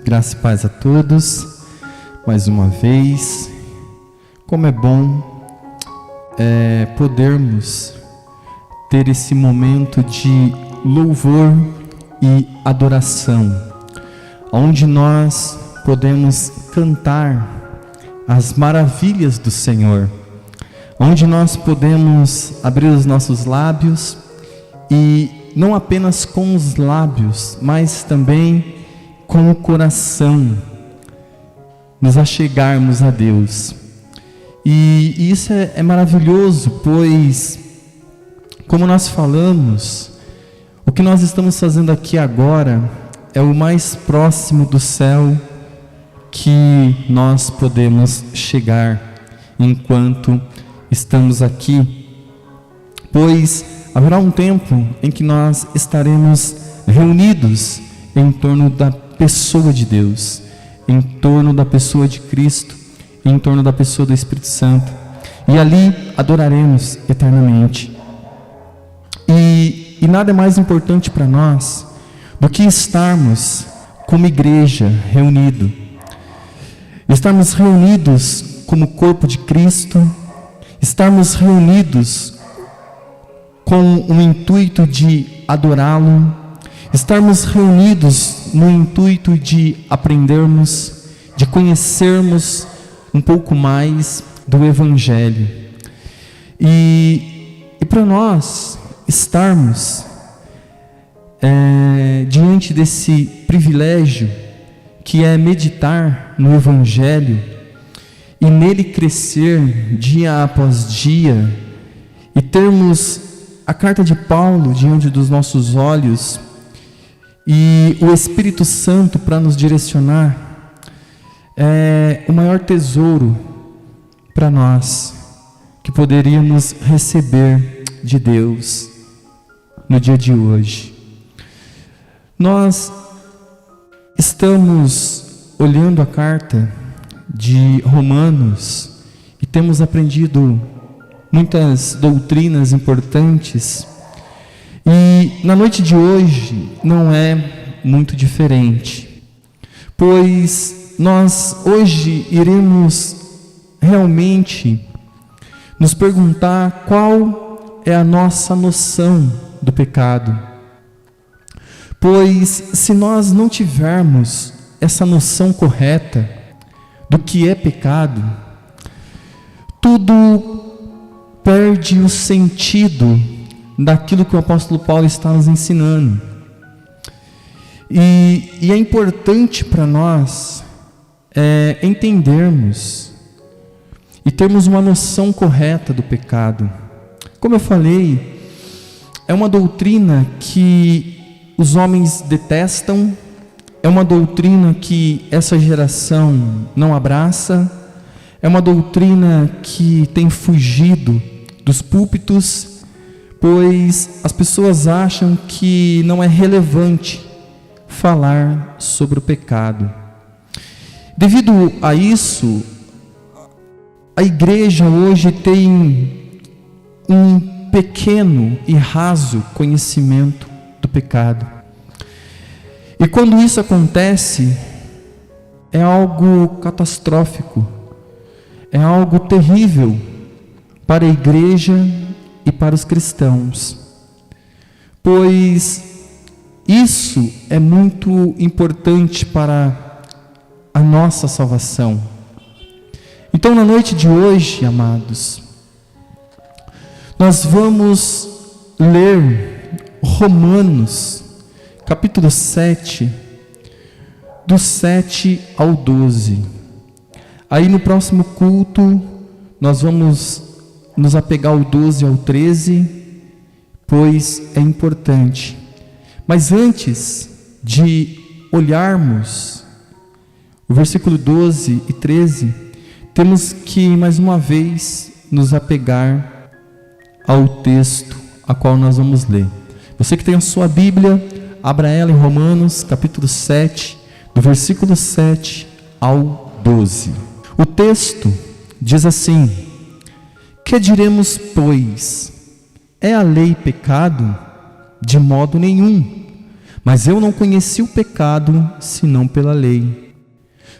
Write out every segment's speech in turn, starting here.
Graça e paz a todos, mais uma vez. Como é bom podermos ter esse momento de louvor e adoração, onde nós podemos cantar as maravilhas do Senhor, onde nós podemos abrir os nossos lábios e não apenas com os lábios, mas também com o coração, nos achegarmos a Deus. E isso é maravilhoso, pois, como nós falamos, o que nós estamos fazendo aqui agora é o mais próximo do céu que nós podemos chegar enquanto estamos aqui, pois haverá um tempo em que nós estaremos reunidos em torno da pessoa de Deus, em torno da pessoa de Cristo, em torno da pessoa do Espírito Santo, e ali adoraremos eternamente. E nada é mais importante para nós do que estarmos como igreja reunido, estarmos reunidos como corpo de Cristo, estarmos reunidos com o intuito de adorá-lo, estarmos reunidos no intuito de aprendermos, de conhecermos um pouco mais do Evangelho. E para nós estarmos diante desse privilégio que é meditar no Evangelho e nele crescer dia após dia e termos a carta de Paulo diante dos nossos olhos e o Espírito Santo para nos direcionar, é o maior tesouro para nós que poderíamos receber de Deus no dia de hoje. Nós estamos olhando a carta de Romanos e temos aprendido muitas doutrinas importantes, e na noite de hoje não é muito diferente, pois nós hoje iremos realmente nos perguntar qual é a nossa noção do pecado, pois se nós não tivermos essa noção correta do que é pecado, tudo perde o sentido daquilo que o apóstolo Paulo está nos ensinando. E é importante para nós entendermos e termos uma noção correta do pecado. Como eu falei, é uma doutrina que os homens detestam, é uma doutrina que essa geração não abraça, é uma doutrina que tem fugido dos púlpitos, pois as pessoas acham que não é relevante falar sobre o pecado. Devido a isso, a igreja hoje tem um pequeno e raso conhecimento do pecado. E quando isso acontece, é algo catastrófico, é algo terrível para a igreja e para os cristãos, pois isso é muito importante para a nossa salvação. Então, na noite de hoje, amados, nós vamos ler Romanos, capítulo 7, do 7 ao 12. Aí no próximo culto, nós vamos nos apegar ao 12 ao 13, pois é importante. Mas antes de olharmos o versículo 12 e 13, temos que mais uma vez nos apegar ao texto a qual nós vamos ler. Você que tem a sua Bíblia, abra ela em Romanos capítulo 7, do versículo 7 ao 12. O texto diz assim: que diremos, pois? É a lei pecado? De modo nenhum. Mas eu não conheci o pecado senão pela lei.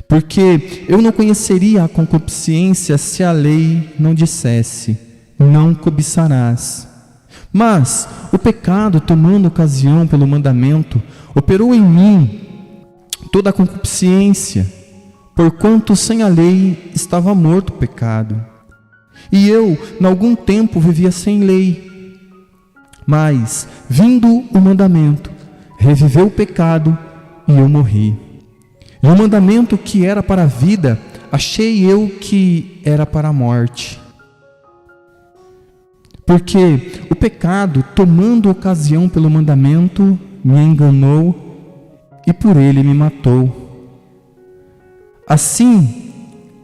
Porque eu não conheceria a concupiscência se a lei não dissesse: não cobiçarás. Mas o pecado, tomando ocasião pelo mandamento, operou em mim toda a concupiscência, porquanto sem a lei estava morto o pecado. E eu, em algum tempo, vivia sem lei. Mas, vindo o mandamento, reviveu o pecado e eu morri. E o mandamento que era para a vida, achei eu que era para a morte. Porque o pecado, tomando ocasião pelo mandamento, me enganou e por ele me matou. Assim,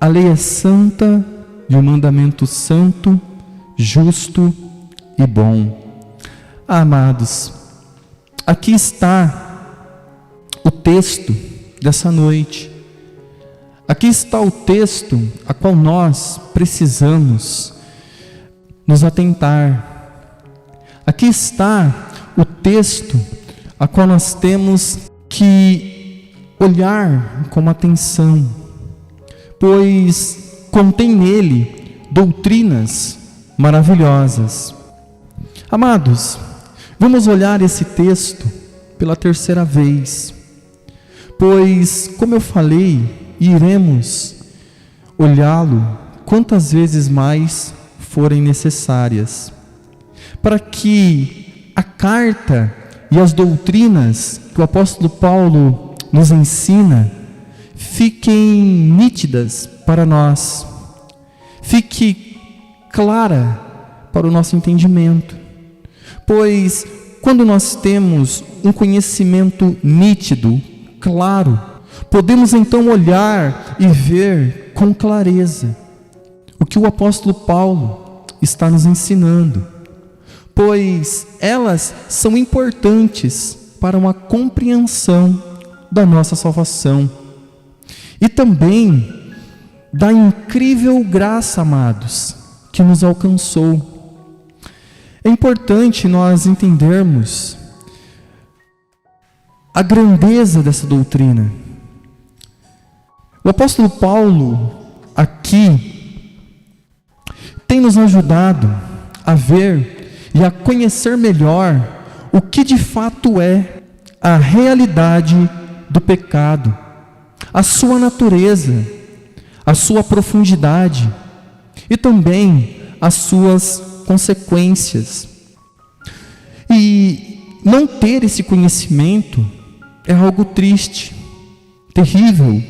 a lei é santa e o mandamento santo, justo e bom. Amados, aqui está o texto dessa noite. Aqui está o texto a qual nós precisamos nos atentar. Aqui está o texto a qual nós temos que olhar com atenção, pois contém nele doutrinas maravilhosas. Amados, vamos olhar esse texto pela terceira vez, pois, como eu falei, iremos olhá-lo quantas vezes mais forem necessárias, para que a carta e as doutrinas que o apóstolo Paulo nos ensina fiquem nítidas para nós, fique clara para o nosso entendimento. Pois quando nós temos um conhecimento nítido, claro, podemos então olhar e ver com clareza o que o apóstolo Paulo está nos ensinando, pois elas são importantes para uma compreensão da nossa salvação e também da incrível graça, amados, que nos alcançou. É importante nós entendermos a grandeza dessa doutrina. O apóstolo Paulo aqui tem nos ajudado a ver e a conhecer melhor o que de fato é a realidade do pecado, a sua natureza, a sua profundidade e também as suas consequências. E não ter esse conhecimento é algo triste, terrível.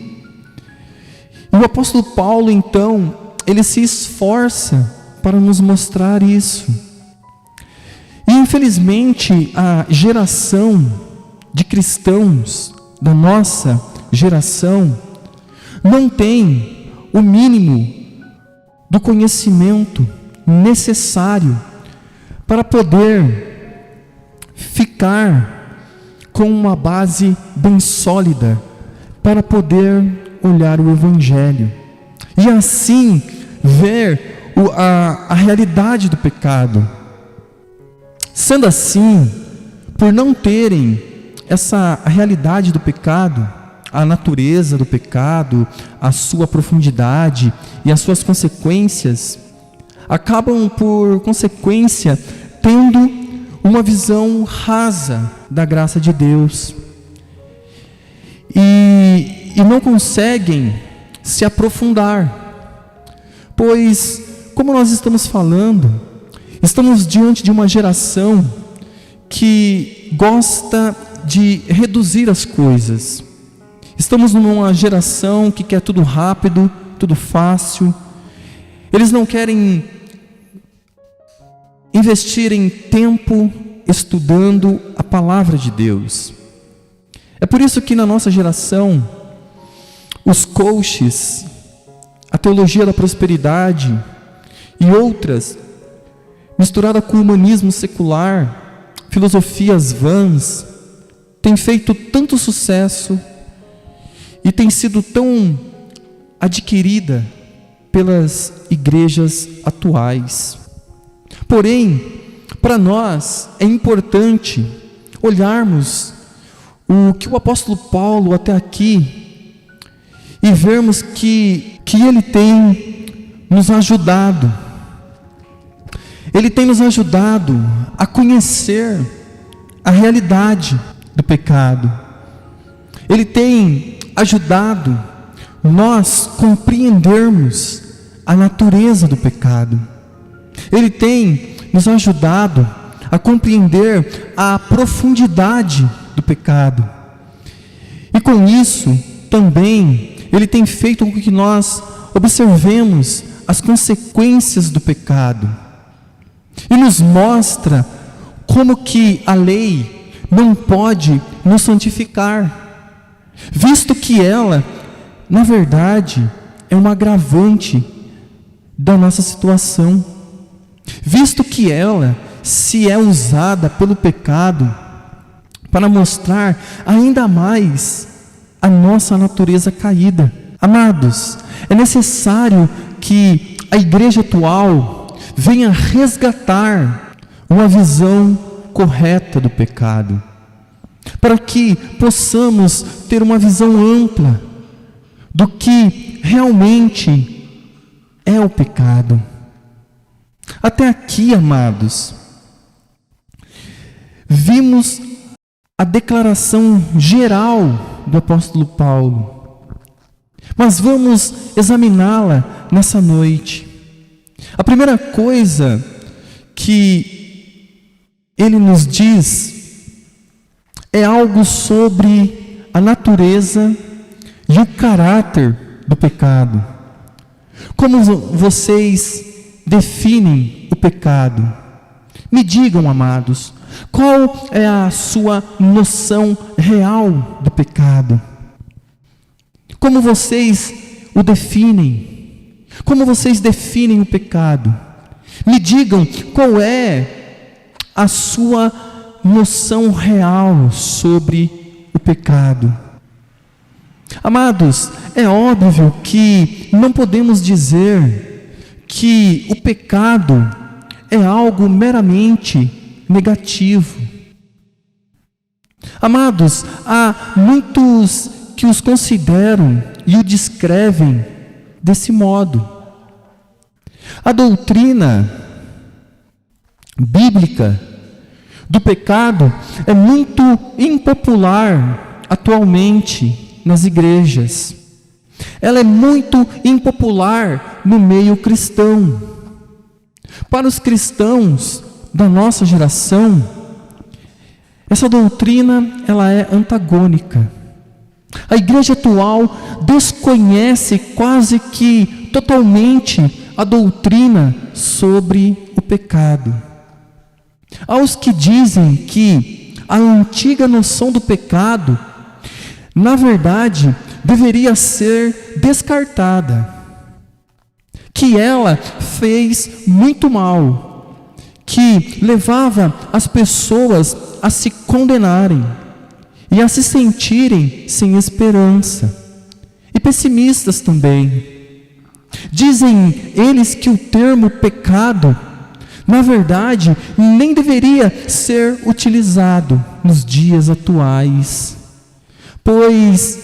E o apóstolo Paulo, então, ele se esforça para nos mostrar isso. E infelizmente a geração de cristãos da nossa geração não tem o mínimo do conhecimento necessário para poder ficar com uma base bem sólida para poder olhar o Evangelho e assim ver a realidade do pecado. Sendo assim, por não terem essa realidade do pecado, a natureza do pecado, a sua profundidade e as suas consequências, acabam por consequência tendo uma visão rasa da graça de Deus e não conseguem se aprofundar, pois, como nós estamos falando, estamos diante de uma geração que gosta de reduzir as coisas. Estamos numa geração que quer tudo rápido, tudo fácil. Eles não querem investir em tempo estudando a palavra de Deus. É por isso que na nossa geração, os coaches, a teologia da prosperidade e outras, misturada com o humanismo secular, filosofias vãs, têm feito tanto sucesso e tem sido tão adquirida pelas igrejas atuais. Porém, para nós é importante olharmos o que o apóstolo Paulo até aqui e vermos que ele tem nos ajudado. Ele tem nos ajudado a conhecer a realidade do pecado. Ele tem ajudado nós compreendermos a natureza do pecado. Ele tem nos ajudado a compreender a profundidade do pecado. E com isso, também, Ele tem feito com que nós observemos as consequências do pecado. E nos mostra como que a lei não pode nos santificar, visto que ela, na verdade, é um agravante da nossa situação, visto que ela, se é usada pelo pecado para mostrar ainda mais a nossa natureza caída. Amados, é necessário que a igreja atual venha resgatar uma visão correta do pecado, para que possamos ter uma visão ampla do que realmente é o pecado. Até aqui, amados, vimos a declaração geral do apóstolo Paulo, mas vamos examiná-la nessa noite. A primeira coisa que ele nos diz é algo sobre a natureza e o caráter do pecado. Como vocês definem o pecado? Me digam, amados, qual é a sua noção real do pecado? Como vocês o definem? Como vocês definem o pecado? Me digam qual é a sua noção real sobre o pecado. Amados, é óbvio que não podemos dizer que o pecado é algo meramente negativo. Amados, há muitos que os consideram e o descrevem desse modo. A doutrina bíblica do pecado é muito impopular atualmente nas igrejas. Ela é muito impopular no meio cristão. Para os cristãos da nossa geração, essa doutrina ela é antagônica. A igreja atual desconhece quase que totalmente a doutrina sobre o pecado. Há os que dizem que a antiga noção do pecado, na verdade, deveria ser descartada, que ela fez muito mal, que levava as pessoas a se condenarem e a se sentirem sem esperança, e pessimistas também. Dizem eles que o termo pecado, na verdade, nem deveria ser utilizado nos dias atuais, pois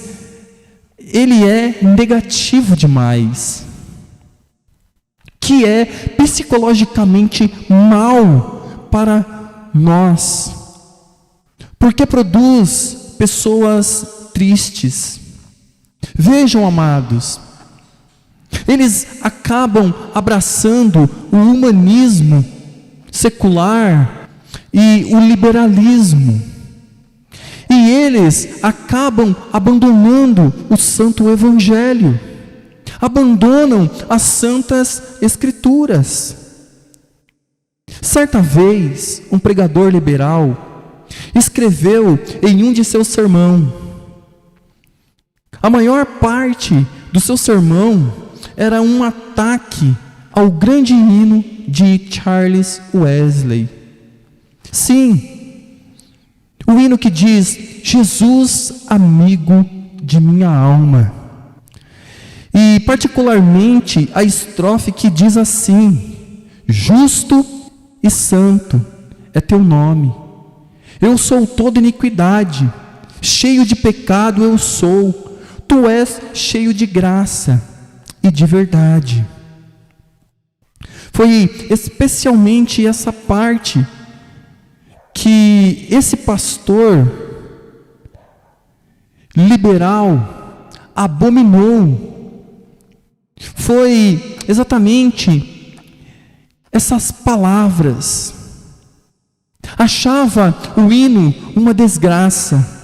ele é negativo demais, que é psicologicamente mal para nós, porque produz pessoas tristes. Vejam, amados, eles acabam abraçando o humanismo secular e o liberalismo, e eles acabam abandonando o Santo Evangelho, abandonam as Santas Escrituras. Certa vez, um pregador liberal escreveu em um de seus sermões, a maior parte do seu sermão era um ataque ao grande hino de Charles Wesley. Sim, o hino que diz: Jesus, amigo de minha alma. E particularmente a estrofe que diz assim: justo e santo é teu nome. Eu sou toda iniquidade, cheio de pecado eu sou, tu és cheio de graça e de verdade. Foi especialmente essa parte que esse pastor liberal abominou. Foi exatamente essas palavras. Achava o hino uma desgraça,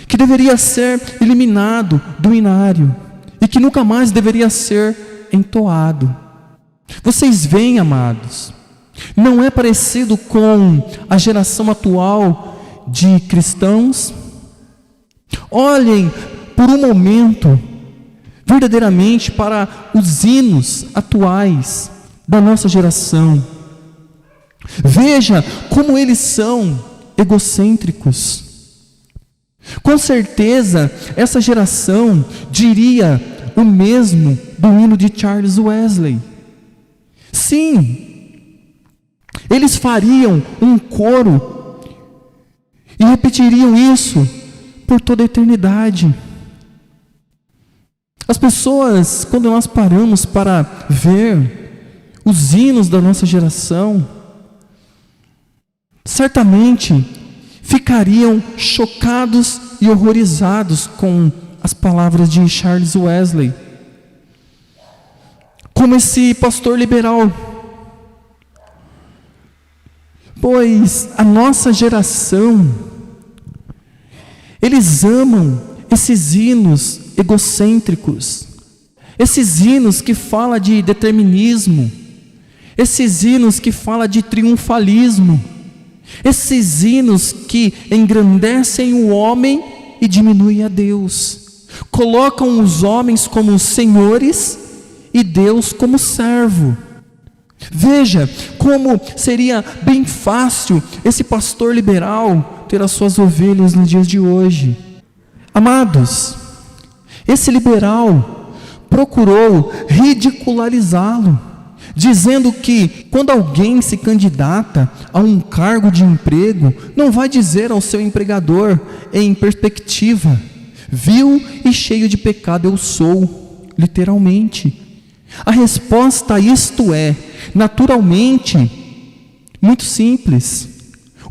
que deveria ser eliminado do hinário e que nunca mais deveria ser entoado. Vocês veem, amados, não é parecido com a geração atual de cristãos? Olhem por um momento verdadeiramente para os hinos atuais da nossa geração. Veja como eles são egocêntricos. Com certeza essa geração diria o mesmo do hino de Charles Wesley. Sim, eles fariam um coro e repetiriam isso por toda a eternidade. As pessoas, quando nós paramos para ver os hinos da nossa geração, certamente ficariam chocados e horrorizados com as palavras de Charles Wesley. Como esse pastor liberal. Pois a nossa geração, eles amam esses hinos egocêntricos, esses hinos que falam de determinismo, esses hinos que falam de triunfalismo, esses hinos que engrandecem o homem e diminuem a Deus, colocam os homens como senhores e Deus como servo. Veja como seria bem fácil esse pastor liberal ter as suas ovelhas nos dias de hoje. Amados, esse liberal procurou ridicularizá-lo, dizendo que quando alguém se candidata a um cargo de emprego, não vai dizer ao seu empregador em perspectiva: vil e cheio de pecado eu sou, literalmente. A resposta a isto é, naturalmente, muito simples.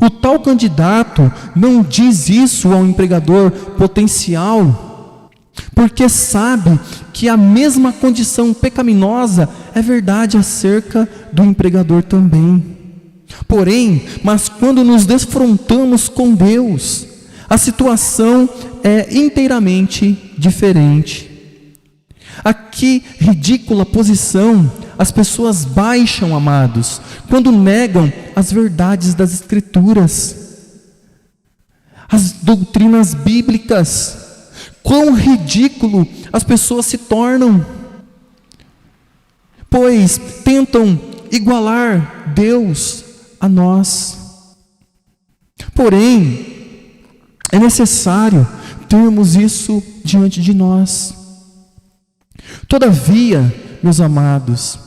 O tal candidato não diz isso ao empregador potencial, porque sabe que a mesma condição pecaminosa é verdade acerca do empregador também. Porém, mas quando nos defrontamos com Deus, a situação é inteiramente diferente. A que ridícula posição as pessoas baixam, amados, quando negam as verdades das Escrituras, as doutrinas bíblicas. Quão ridículo as pessoas se tornam, pois tentam igualar Deus a nós. Porém, é necessário termos isso diante de nós. Todavia, meus amados,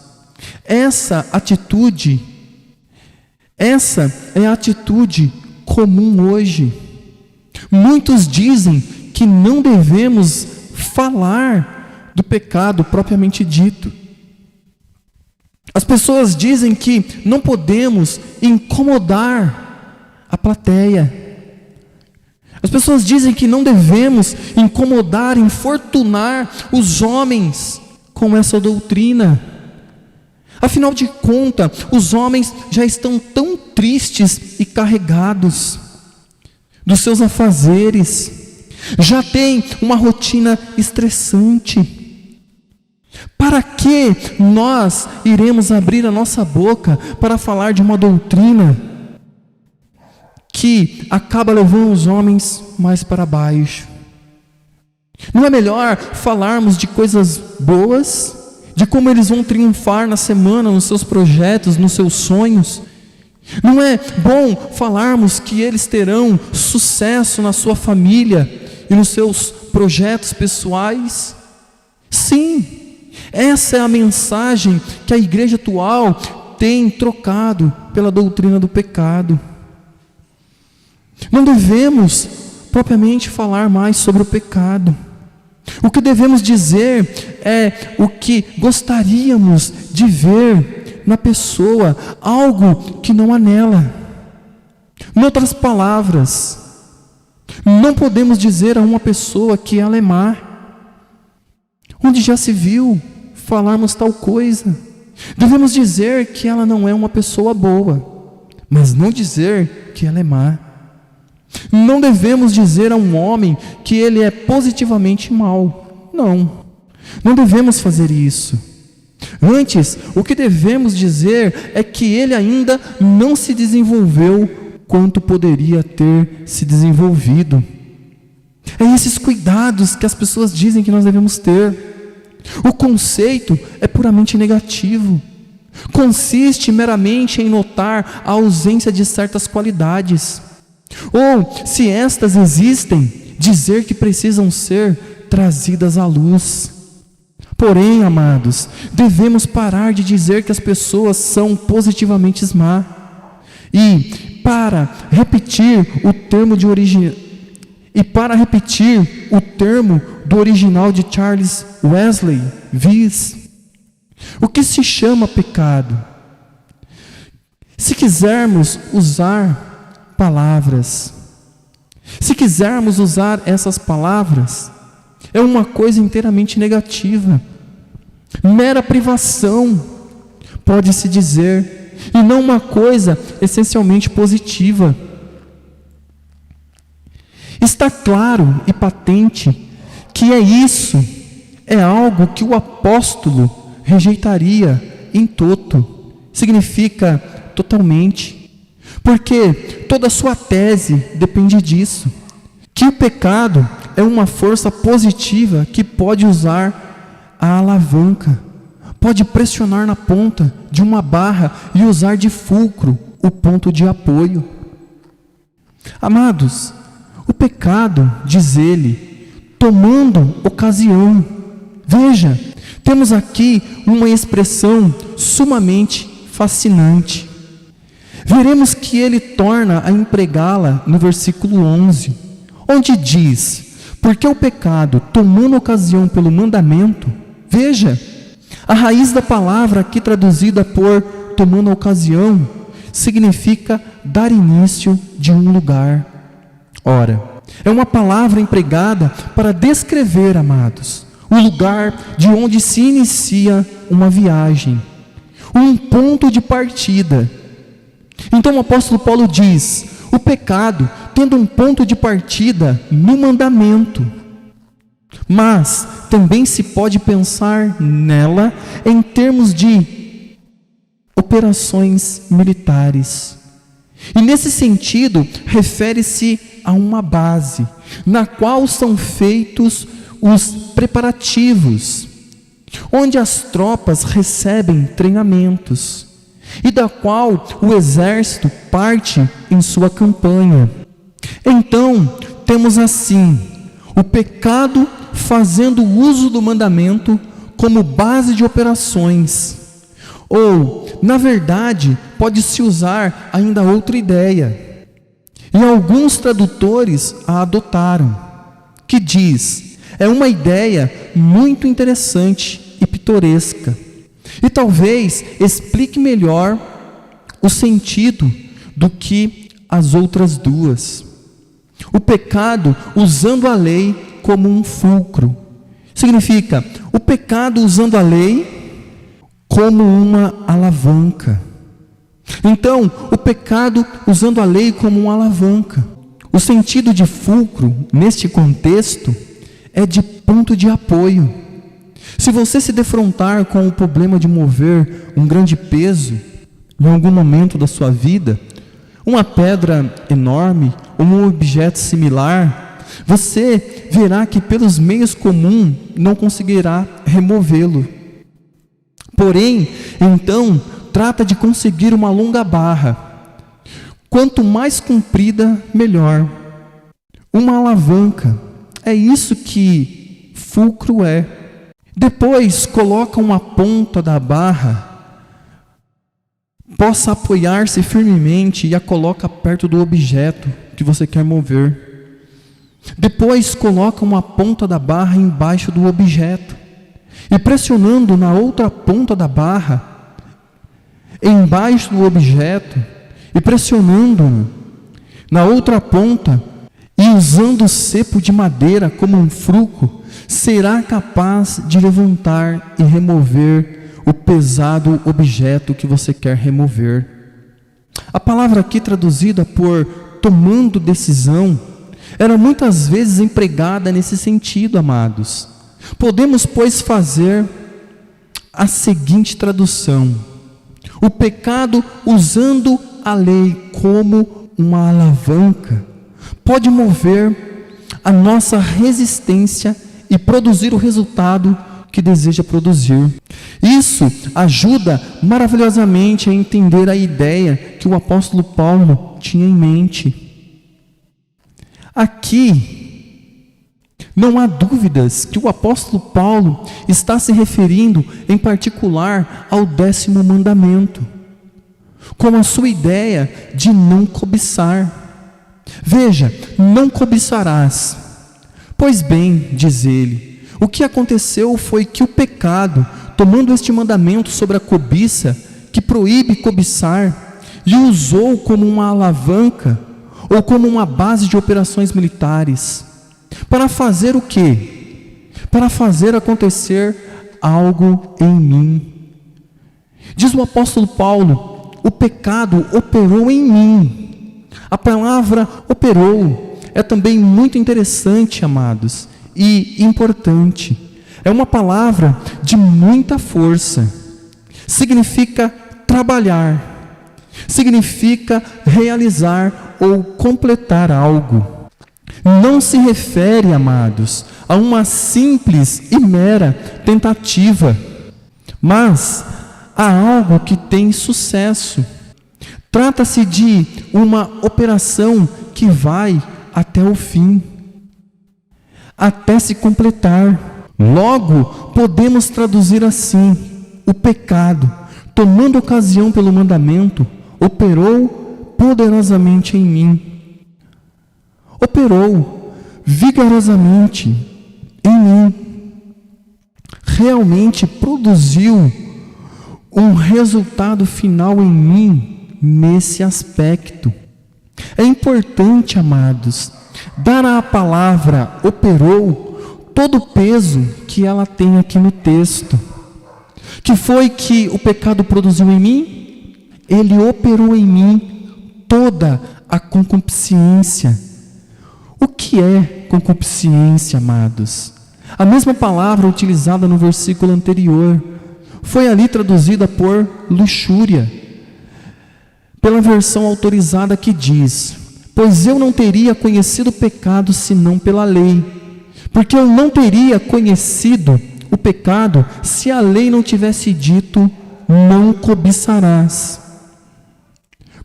essa é a atitude comum hoje. Muitos dizem que não devemos falar do pecado propriamente dito. As pessoas dizem que não podemos incomodar a plateia. As pessoas dizem que não devemos incomodar, infortunar os homens com essa doutrina. Afinal de contas, os homens já estão tão tristes e carregados dos seus afazeres, já têm uma rotina estressante. Para que nós iremos abrir a nossa boca para falar de uma doutrina que acaba levando os homens mais para baixo? Não é melhor falarmos de coisas boas, de como eles vão triunfar na semana, nos seus projetos, nos seus sonhos? Não é bom falarmos que eles terão sucesso na sua família e nos seus projetos pessoais? Sim, essa é a mensagem que a igreja atual tem trocado pela doutrina do pecado. Não devemos propriamente falar mais sobre o pecado. O que devemos dizer é o que gostaríamos de ver na pessoa, algo que não há nela. Em outras palavras, não podemos dizer a uma pessoa que ela é má, onde já se viu falarmos tal coisa. Devemos dizer que ela não é uma pessoa boa, mas não dizer que ela é má. Não devemos dizer a um homem que ele é positivamente mau. Não devemos fazer isso. Antes, o que devemos dizer é que ele ainda não se desenvolveu quanto poderia ter se desenvolvido. É esses cuidados que as pessoas dizem que nós devemos ter. O conceito é puramente negativo. Consiste meramente em notar a ausência de certas qualidades. Ou, se estas existem, dizer que precisam ser trazidas à luz. Porém, amados, devemos parar de dizer que as pessoas são positivamente más. E para repetir o termo do original de Charles Wesley Vyse, o que se chama pecado? Se quisermos usar palavras, se quisermos usar essas palavras, é uma coisa inteiramente negativa, mera privação, pode-se dizer, e não uma coisa essencialmente positiva. Está claro e patente que é algo que o apóstolo rejeitaria em toto, significa totalmente, porque toda a sua tese depende disso, que o pecado é uma força positiva que pode usar a alavanca, pode pressionar na ponta de uma barra e usar de fulcro o ponto de apoio. Amados, o pecado, diz ele, tomando ocasião. Veja, temos aqui uma expressão sumamente fascinante. Veremos que ele torna a empregá-la no versículo 11, onde diz: porque o pecado, tomando ocasião pelo mandamento, veja, a raiz da palavra aqui traduzida por tomando ocasião, significa dar início de um lugar. Ora, é uma palavra empregada para descrever, amados, o lugar de onde se inicia uma viagem, um ponto de partida. Então o apóstolo Paulo diz: o pecado tendo um ponto de partida no mandamento, mas também se pode pensar nela em termos de operações militares. E nesse sentido, refere-se a uma base, na qual são feitos os preparativos, onde as tropas recebem treinamentos, e da qual o exército parte em sua campanha. Então, temos assim, o pecado fazendo uso do mandamento como base de operações. Ou, na verdade, pode-se usar ainda outra ideia, e alguns tradutores a adotaram, que diz: é uma ideia muito interessante e pitoresca, e talvez explique melhor o sentido do que as outras duas. O pecado usando a lei como um fulcro, significa o pecado usando a lei como uma alavanca. Então, o pecado usando a lei como uma alavanca. O sentido de fulcro, neste contexto, é de ponto de apoio. Se você se defrontar com o problema de mover um grande peso, em algum momento da sua vida, uma pedra enorme, ou um objeto similar, você verá que pelos meios comuns não conseguirá removê-lo. Porém, então, trata de conseguir uma longa barra. Quanto mais comprida, melhor. Uma alavanca. É isso que fulcro é. Depois, coloca uma ponta da barra, possa apoiar-se firmemente e a coloca perto do objeto que você quer mover. Depois coloca uma ponta da barra embaixo do objeto e pressionando na outra ponta da barra embaixo do objeto e pressionando na outra ponta e usando o cepo de madeira como um fruco, será capaz de levantar e remover o pesado objeto que você quer remover. A palavra aqui traduzida por tomando decisão era muitas vezes empregada nesse sentido, amados. Podemos, pois, fazer a seguinte tradução: o pecado, usando a lei como uma alavanca, pode mover a nossa resistência e produzir o resultado que deseja produzir. Isso ajuda maravilhosamente a entender a ideia que o apóstolo Paulo tinha em mente. Aqui, não há dúvidas que o apóstolo Paulo está se referindo em particular ao 10º mandamento, com a sua ideia de não cobiçar. Veja, não cobiçarás. Pois bem, diz ele, o que aconteceu foi que o pecado, tomando este mandamento sobre a cobiça, que proíbe cobiçar, e o usou como uma alavanca, ou como uma base de operações militares. Para fazer o quê? Para fazer acontecer algo em mim. Diz o apóstolo Paulo, o pecado operou em mim. A palavra operou é também muito interessante, amados, e importante. É uma palavra de muita força. Significa trabalhar, significa realizar ou completar algo. Não se refere, amados, a uma simples e mera tentativa, mas a algo que tem sucesso. Trata-se de uma operação que vai até o fim, até se completar. Logo, podemos traduzir assim: o pecado, tomando ocasião pelo mandamento, operou poderosamente em mim. Operou vigorosamente em mim. Realmente produziu um resultado final em mim nesse aspecto. É importante, amados, dar à palavra operou todo o peso que ela tem aqui no texto. Que foi que o pecado produziu em mim? Ele operou em mim toda a concupiscência. O que é concupiscência, amados? A mesma palavra utilizada no versículo anterior foi ali traduzida por luxúria, pela versão autorizada que diz: pois eu não teria conhecido o pecado senão pela lei, porque eu não teria conhecido o pecado se a lei não tivesse dito, não cobiçarás.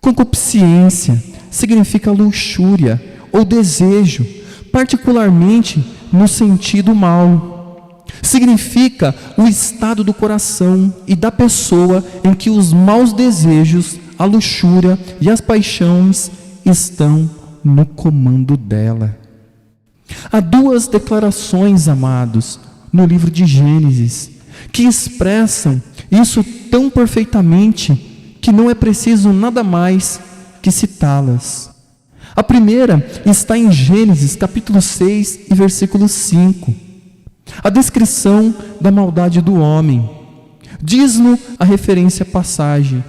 Concupiscência significa luxúria ou desejo, particularmente no sentido mau. Significa o estado do coração e da pessoa em que os maus desejos, a luxúria e as paixões estão no comando dela. Há duas declarações, amados, no livro de Gênesis, que expressam isso tão perfeitamente que não é preciso nada mais que citá-las. A primeira está em Gênesis capítulo 6 e versículo 5. A descrição da maldade do homem. Diz-nos a referência passagem.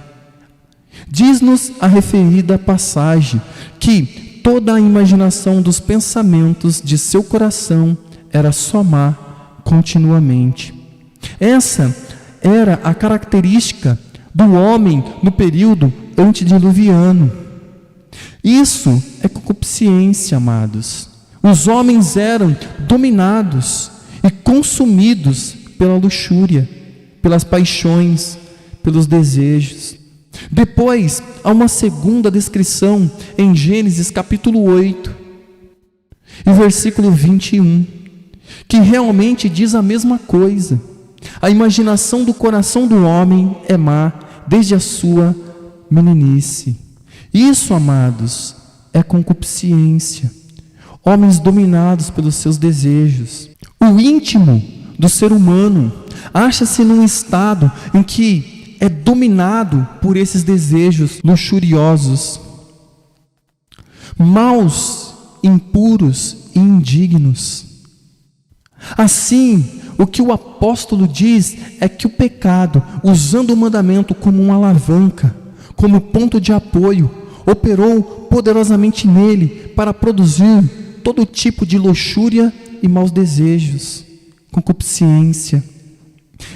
Diz-nos a referida passagem que toda a imaginação dos pensamentos de seu coração era só má continuamente. Essa era a característica do homem no período antediluviano. Isso é concupiscência, amados. Os homens eram dominados e consumidos pela luxúria, pelas paixões, pelos desejos. Depois, há uma segunda descrição em Gênesis capítulo 8 e versículo 21, que realmente diz a mesma coisa. A imaginação do coração do homem é má desde a sua meninice. Isso, amados, é concupiscência. homens dominados pelos seus desejos. O íntimo do ser humano acha-se num estado em que é dominado por esses desejos luxuriosos, maus, impuros e indignos. Assim, o que o apóstolo diz é que o pecado, usando o mandamento como uma alavanca, como ponto de apoio, operou poderosamente nele para produzir todo tipo de luxúria e maus desejos, concupiscência.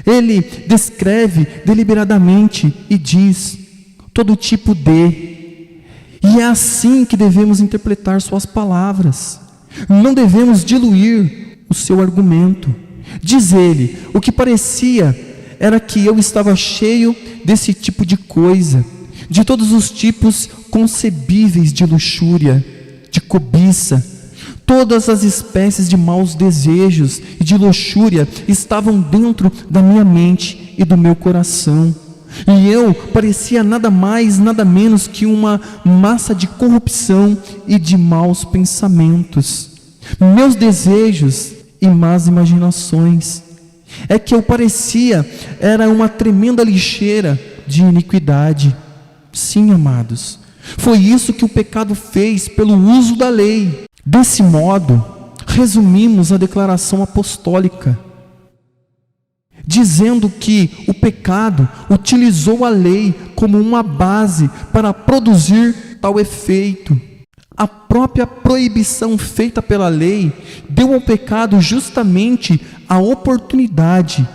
Ele descreve deliberadamente e diz todo tipo de, e é assim que devemos interpretar suas palavras. Não devemos diluir o seu argumento. Diz ele, o que parecia era que eu estava cheio desse tipo de coisa, de todos os tipos concebíveis de luxúria, de cobiça. Todas as espécies de maus desejos e de luxúria estavam dentro da minha mente e do meu coração. E eu parecia nada mais, nada menos que uma massa de corrupção e de maus pensamentos. Meus desejos e más imaginações. É que eu parecia, era uma tremenda lixeira de iniquidade. Sim, amados, foi isso que o pecado fez pelo uso da lei. Desse modo, resumimos a declaração apostólica, dizendo que o pecado utilizou a lei como uma base para produzir tal efeito. A própria proibição feita pela lei deu ao pecado justamente a oportunidade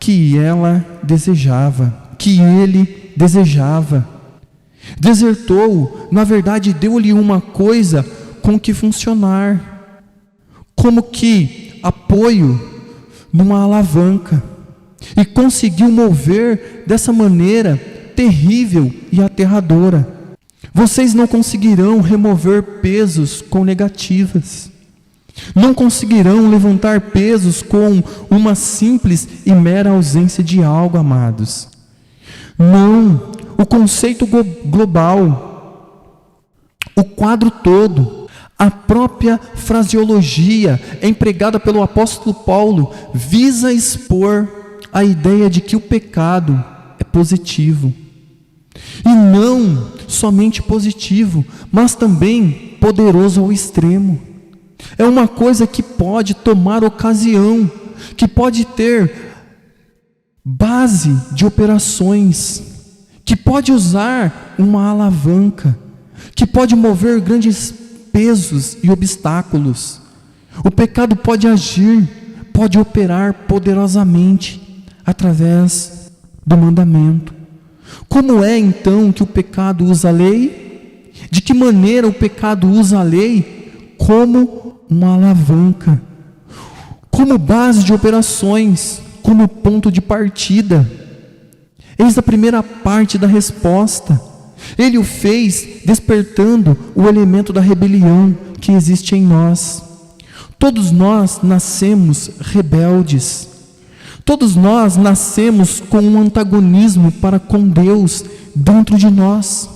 que ela desejava, que ele desejava. Desertou, na verdade, deu-lhe uma coisa com que funcionar, como que apoio numa alavanca, e conseguiu mover dessa maneira terrível e aterradora. Vocês não conseguirão remover pesos com negativas, não conseguirão levantar pesos com uma simples e mera ausência de algo, amados. Não, o conceito global, o quadro todo, a própria fraseologia empregada pelo apóstolo Paulo visa expor a ideia de que o pecado é positivo. E não somente positivo, mas também poderoso ao extremo. É uma coisa que pode tomar ocasião, que pode ter base de operações, que pode usar uma alavanca, que pode mover grandes pesos e obstáculos. O pecado pode agir, pode operar poderosamente através do mandamento. Como é então que o pecado usa a lei? De que maneira o pecado usa a lei? Como uma alavanca, como base de operações, como ponto de partida. Eis a primeira parte da resposta. Ele o fez despertando o elemento da rebelião que existe em nós. Todos nós nascemos rebeldes. Todos nós nascemos com um antagonismo para com Deus dentro de nós.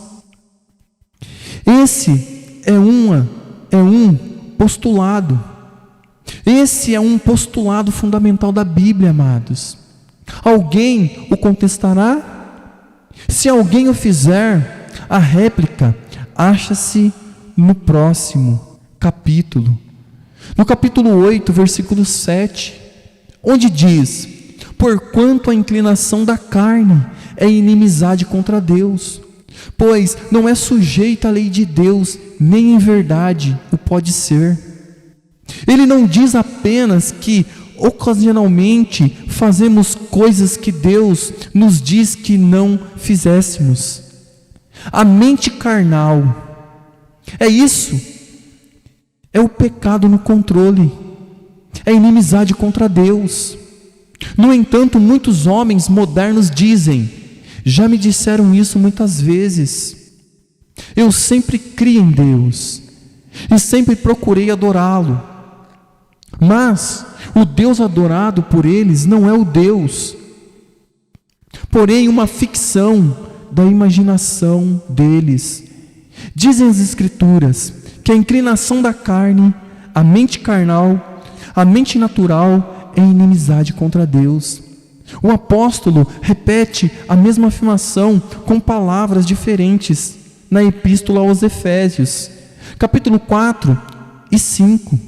Esse é um postulado. Esse é um postulado fundamental da Bíblia, amados. Alguém o contestará? Se alguém o fizer, a réplica acha-se no próximo capítulo. No capítulo 8, versículo 7, onde diz: porquanto a inclinação da carne é inimizade contra Deus, pois não é sujeita à lei de Deus, nem em verdade o pode ser. Ele não diz apenas que ocasionalmente fazemos coisas que Deus nos diz que não fizéssemos. A mente carnal, é isso, é o pecado no controle, é inimizade contra Deus. No entanto, muitos homens modernos dizem, já me disseram isso muitas vezes, eu sempre criei em Deus e sempre procurei adorá-lo, mas o Deus adorado por eles não é o Deus, porém uma ficção da imaginação deles. Dizem as Escrituras que a inclinação da carne a mente carnal, a mente natural é inimizade contra Deus. O apóstolo repete a mesma afirmação com palavras diferentes na epístola aos Efésios, capítulo 4 e 5.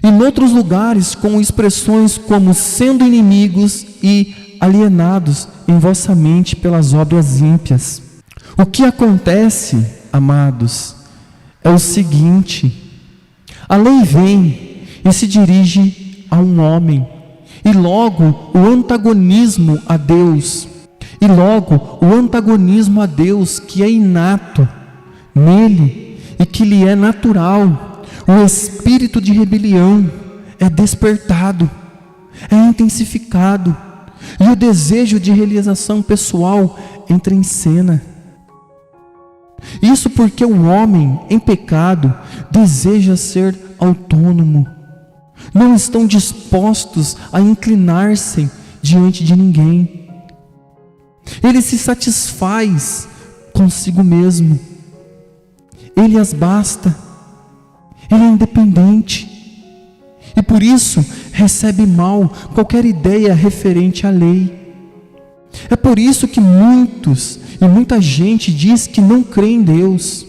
E em outros lugares com expressões como sendo inimigos e alienados em vossa mente pelas obras ímpias. O que acontece, amados, é o seguinte: a lei vem e se dirige a um homem, e logo o antagonismo a Deus, que é inato nele e que lhe é natural, o espírito de rebelião é despertado, é intensificado, e o desejo de realização pessoal entra em cena. Isso porque o homem em pecado deseja ser autônomo. Não estão dispostos a inclinar-se diante de ninguém. Ele se satisfaz consigo mesmo. Ele as basta. Ele é independente. E por isso recebe mal qualquer ideia referente à lei. É por isso que muita gente diz que não crê em Deus.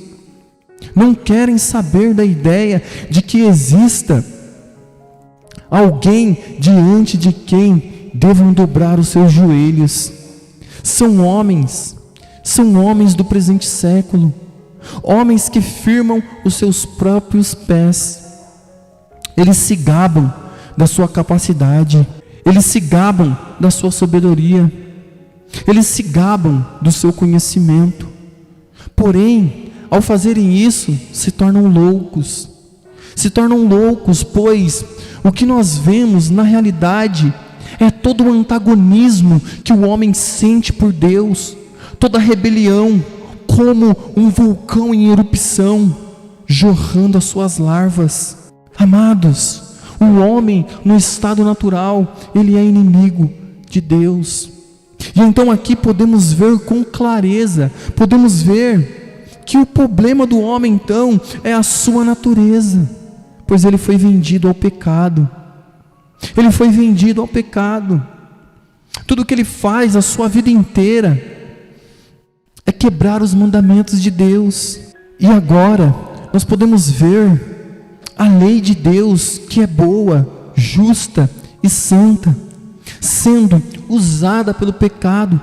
Não querem saber da ideia de que exista alguém diante de quem devam dobrar os seus joelhos. São homens do presente século, homens que firmam os seus próprios pés. Eles se gabam da sua capacidade, eles se gabam da sua sabedoria, eles se gabam do seu conhecimento. Porém, ao fazerem isso, se tornam loucos, pois o que nós vemos na realidade é todo o antagonismo que o homem sente por Deus, toda a rebelião, como um vulcão em erupção, jorrando as suas larvas. Amados, o homem no estado natural, ele é inimigo de Deus. E então aqui podemos ver com clareza, podemos ver que o problema do homem então é a sua natureza, pois ele foi vendido ao pecado. Ele foi vendido ao pecado. Tudo que ele faz a sua vida inteira é quebrar os mandamentos de Deus. E agora nós podemos ver a lei de Deus, que é boa, justa e santa, sendo usada pelo pecado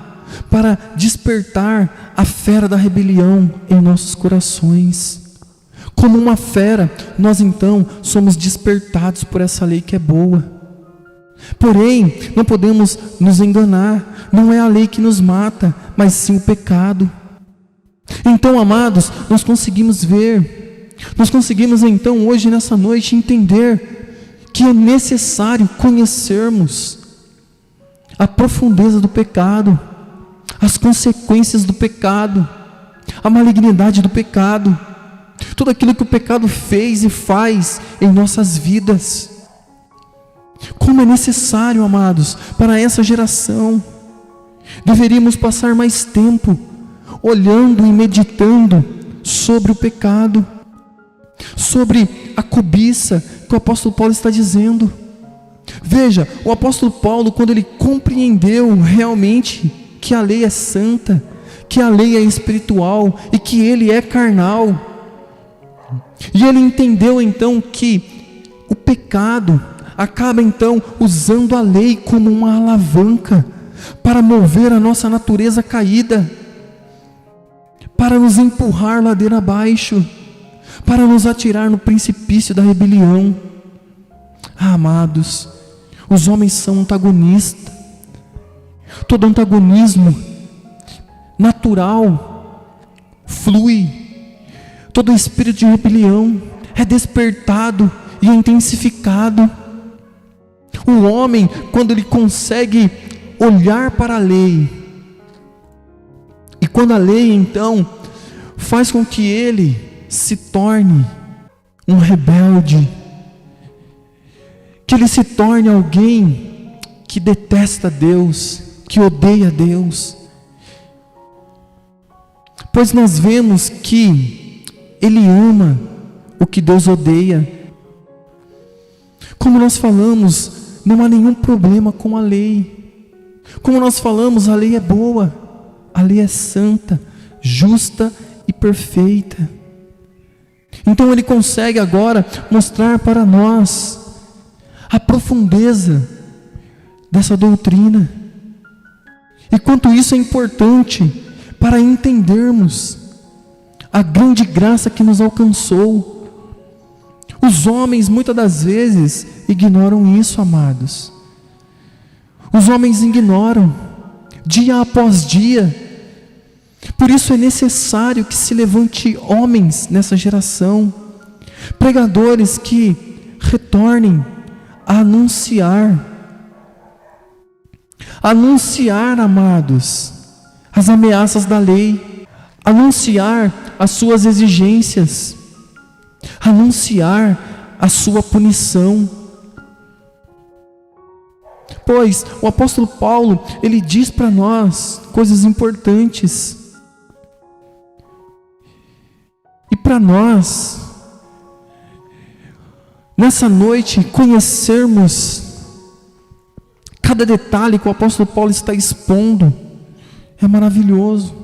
para despertar a fera da rebelião em nossos corações. Como uma fera, nós então somos despertados por essa lei que é boa. Porém, não podemos nos enganar, não é a lei que nos mata, mas sim o pecado. Então, amados, nós conseguimos então hoje nessa noite entender que é necessário conhecermos a profundeza do pecado, as consequências do pecado, a malignidade do pecado, tudo aquilo que o pecado fez e faz em nossas vidas. Como é necessário, amados, para essa geração. Deveríamos passar mais tempo olhando e meditando sobre o pecado, sobre a cobiça que o apóstolo Paulo está dizendo. Veja, o apóstolo Paulo, quando ele compreendeu realmente que a lei é santa, que a lei é espiritual e que ele é carnal, e ele entendeu então que o pecado acaba então usando a lei como uma alavanca para mover a nossa natureza caída, para nos empurrar ladeira abaixo, para nos atirar no precipício da rebelião. Amados, os homens são antagonistas. Todo antagonismo natural flui. Todo espírito de rebelião é despertado e intensificado. O homem, quando ele consegue olhar para a lei, e quando a lei então faz com que ele se torne um rebelde, que ele se torne alguém que detesta Deus, que odeia Deus, pois nós vemos que ele ama o que Deus odeia. Como nós falamos, não há nenhum problema com a lei. Como nós falamos, a lei é boa, a lei é santa, justa e perfeita. Então ele consegue agora mostrar para nós a profundeza dessa doutrina. E quanto isso é importante para entendermos a grande graça que nos alcançou. Os homens muitas das vezes ignoram isso, amados. Os homens ignoram, dia após dia. Por isso é necessário que se levante homens nessa geração, pregadores que retornem a anunciar, amados, as ameaças da lei, anunciar as suas exigências, anunciar a sua punição. Pois o apóstolo Paulo, ele diz para nós coisas importantes. E para nós, nessa noite, conhecermos cada detalhe que o apóstolo Paulo está expondo, é maravilhoso.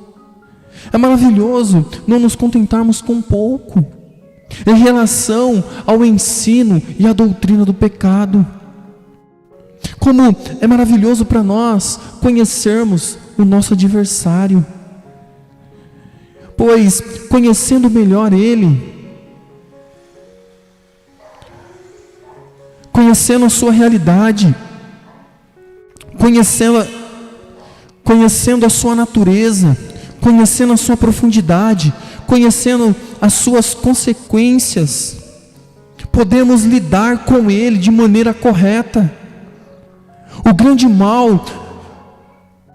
É maravilhoso não nos contentarmos com pouco, em relação ao ensino e à doutrina do pecado. Como é maravilhoso para nós conhecermos o nosso adversário, pois conhecendo melhor ele, conhecendo a sua realidade, conhecendo a sua natureza, conhecendo a sua profundidade, conhecendo as suas consequências, podemos lidar com ele de maneira correta. O grande mal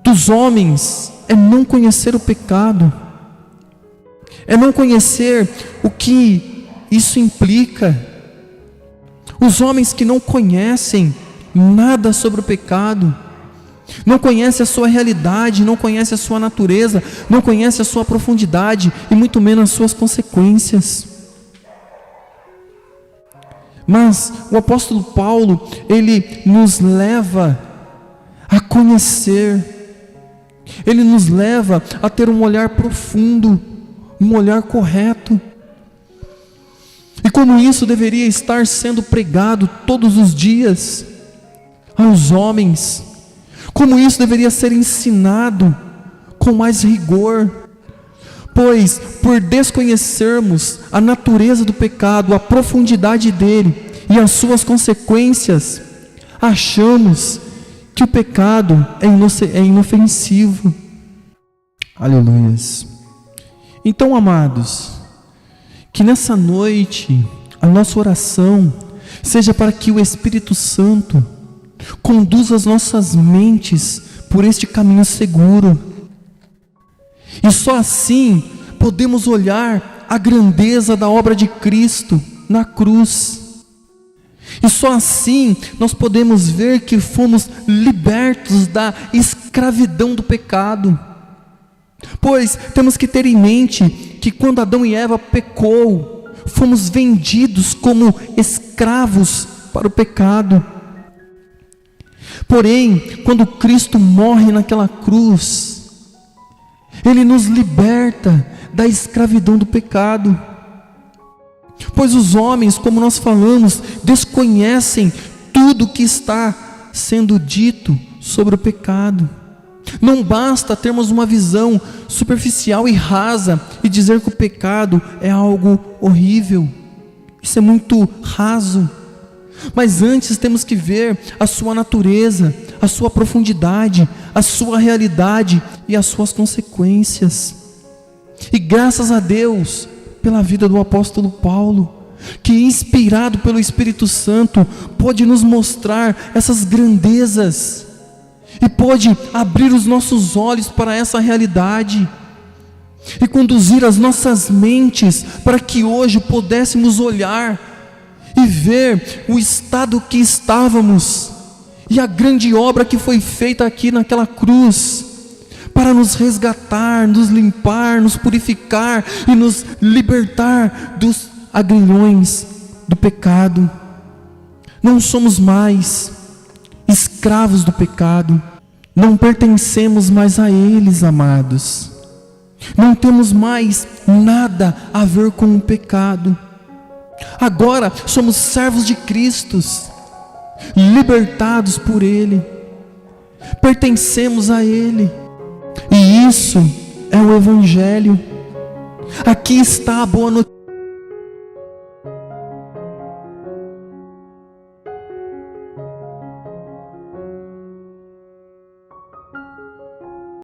dos homens é não conhecer o pecado, é não conhecer o que isso implica. Os homens que não conhecem nada sobre o pecado, não conhecem a sua realidade, não conhecem a sua natureza, não conhecem a sua profundidade e muito menos as suas consequências. Mas o apóstolo Paulo, ele nos leva a conhecer, ele nos leva a ter um olhar profundo, um olhar correto. E como isso deveria estar sendo pregado todos os dias aos homens, como isso deveria ser ensinado com mais rigor, pois por desconhecermos a natureza do pecado, a profundidade dele e as suas consequências, achamos que o pecado é inofensivo. Aleluia. Então, amados, que nessa noite a nossa oração seja para que o Espírito Santo conduza as nossas mentes por este caminho seguro, e só assim podemos olhar a grandeza da obra de Cristo na cruz, e só assim nós podemos ver que fomos libertos da escravidão do pecado. Pois temos que ter em mente que quando Adão e Eva pecou, fomos vendidos como escravos para o pecado. Porém, quando Cristo morre naquela cruz, Ele nos liberta da escravidão do pecado. Pois os homens, como nós falamos, desconhecem tudo o que está sendo dito sobre o pecado. Não basta termos uma visão superficial e rasa e dizer que o pecado é algo horrível. Isso é muito raso. Mas antes temos que ver a sua natureza, a sua profundidade, a sua realidade e as suas consequências. E graças a Deus pela vida do apóstolo Paulo, que inspirado pelo Espírito Santo pode nos mostrar essas grandezas e pode abrir os nossos olhos para essa realidade e conduzir as nossas mentes para que hoje pudéssemos olhar e ver o estado que estávamos e a grande obra que foi feita aqui naquela cruz para nos resgatar, nos limpar, nos purificar e nos libertar dos agrilhões do pecado. Não somos mais escravos do pecado. Não pertencemos mais a eles, amados. Não temos mais nada a ver com o pecado. Agora somos servos de Cristo, libertados por Ele. Pertencemos a Ele. E isso é o Evangelho. Aqui está a boa notícia.